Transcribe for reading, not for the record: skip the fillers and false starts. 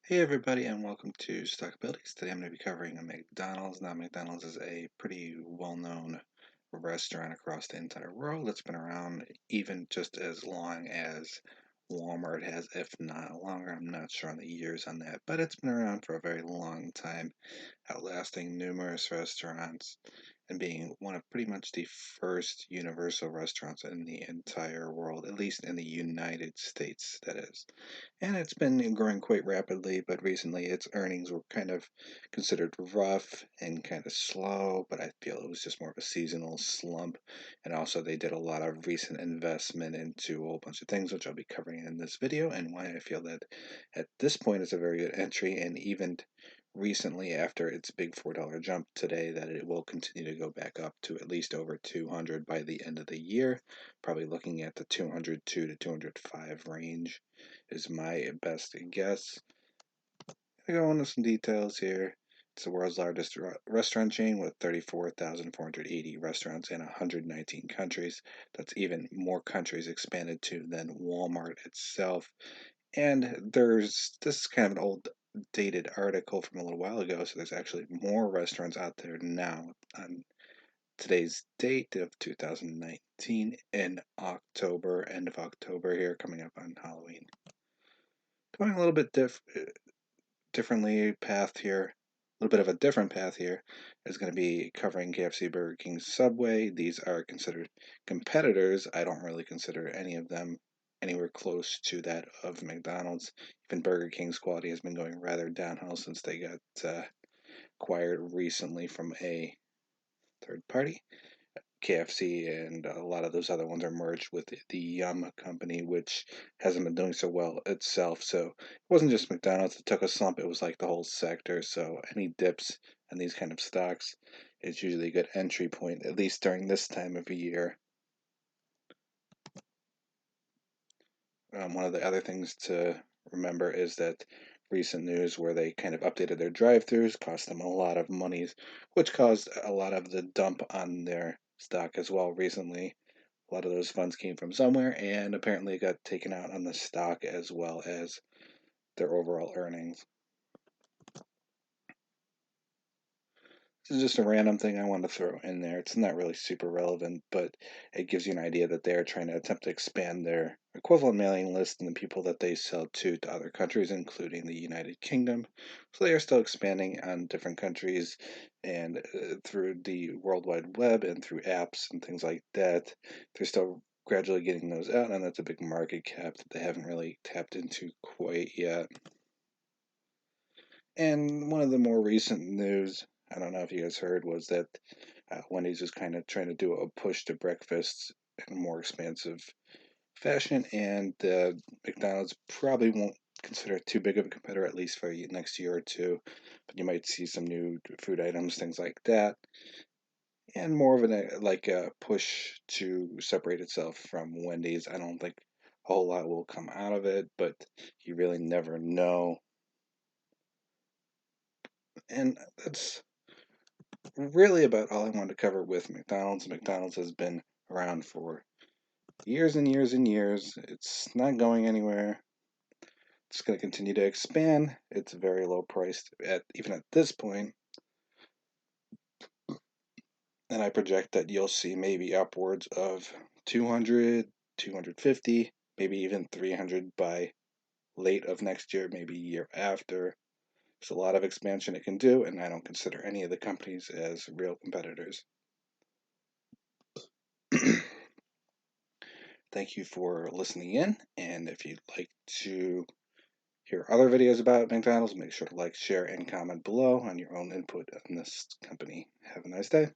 Hey everybody, and welcome to Stock Abilities. Today I'm going to be covering a McDonald's. Now, McDonald's is a pretty well-known restaurant across the entire world. It's been around even just as long as Walmart has, if not longer. I'm not sure on the years on that, but it's been around for a very long time, outlasting numerous restaurants and being one of pretty much the first universal restaurants in the entire world, at least in the United States, that is. And it's been growing quite rapidly, but recently its earnings were kind of considered rough and kind of slow, but I feel it was just more of a seasonal slump. And also they did a lot of recent investment into a whole bunch of things, which I'll be covering in this video, and why I feel that at this point it's a very good entry, and even recently after its big $4 jump today, that it will continue to go back up to at least over 200 by the end of the year, probably looking at the 202 to 205 range is my best guess. I go into some details here. It's the world's largest restaurant chain with 34,480 restaurants in 119 countries. That's even more countries expanded to than Walmart itself. And this is kind of an old dated article from a little while ago, so there's actually more restaurants out there now on today's date of 2019 in October, end of October here, coming up on Halloween. Going a little bit differently path here, a little bit of a different path here, is going to be covering KFC, Burger King, Subway. These are considered competitors. I don't really consider any of them anywhere close to that of McDonald's. Even Burger King's quality has been going rather downhill since they got acquired recently from a third party. KFC and a lot of those other ones are merged with the Yum company, which hasn't been doing so well itself. So it wasn't just McDonald's that took a slump, it was like the whole sector. So any dips in these kind of stocks is usually a good entry point, at least during this time of year. One of the other things to remember is that recent news where they kind of updated their drive-thrus cost them a lot of monies, which caused a lot of the dump on their stock as well recently. A lot of those funds came from somewhere and apparently got taken out on the stock as well as their overall earnings. This is just a random thing I want to throw in there. It's not really super relevant, but it gives you an idea that they are trying to attempt to expand their equivalent mailing list and the people that they sell to other countries, including the United Kingdom. So they are still expanding on different countries and through the World Wide Web and through apps and things like that. They're still gradually getting those out, and that's a big market cap that they haven't really tapped into quite yet. And one of the more recent news, I don't know if you guys heard, was that Wendy's is kind of trying to do a push to breakfast in a more expansive fashion, and McDonald's probably won't consider it too big of a competitor, at least for the next year or two. But you might see some new food items, things like that, and more of a push to separate itself from Wendy's. I don't think a whole lot will come out of it, but you really never know. And that's really about all I wanted to cover with McDonald's. McDonald's has been around for years and years and years. It's not going anywhere. It's going to continue to expand. It's very low priced at even at this point. And I project that you'll see maybe upwards of 200, 250, maybe even 300 by late of next year, maybe year after. There's a lot of expansion it can do, and I don't consider any of the companies as real competitors. Thank you for listening in, and if you'd like to hear other videos about McDonald's, make sure to like, share, and comment below on your own input on this company. Have a nice day.